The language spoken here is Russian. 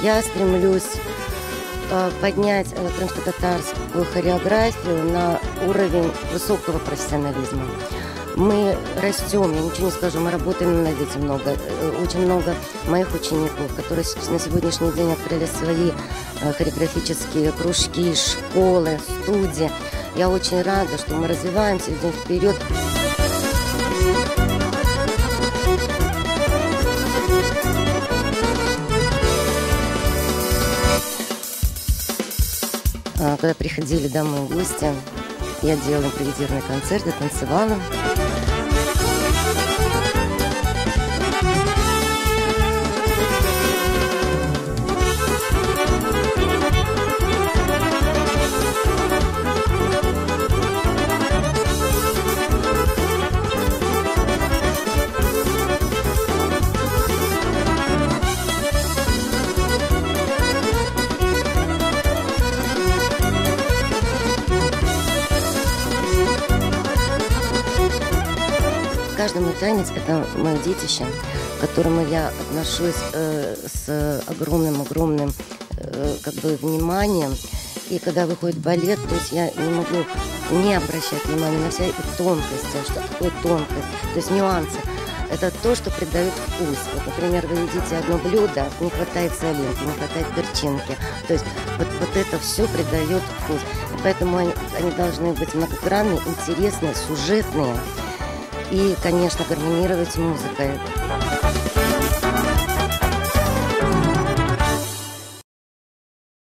Я стремлюсь поднять крымско-татарскую хореографию на уровень высокого профессионализма. Мы растем, я ничего не скажу, мы работаем над этим много. Очень много моих учеников, которые на сегодняшний день открыли свои хореографические кружки, школы, студии. Я очень рада, что мы развиваемся, идем вперед. Когда приходили домой гости, я делала импровизированные концерты, танцевала. Каждый мой танец – это мое детище, к которому я отношусь с огромным вниманием. И когда выходит балет, то есть я не могу не обращать внимания на все эти тонкости. Что такое тонкость? То есть нюансы. Это то, что придает вкус. Вот, например, вы едите одно блюдо, не хватает солинки, не хватает перчинки. То есть вот это все придает вкус. И поэтому они должны быть многогранные, интересные, сюжетные. И, конечно, гармонировать музыкой.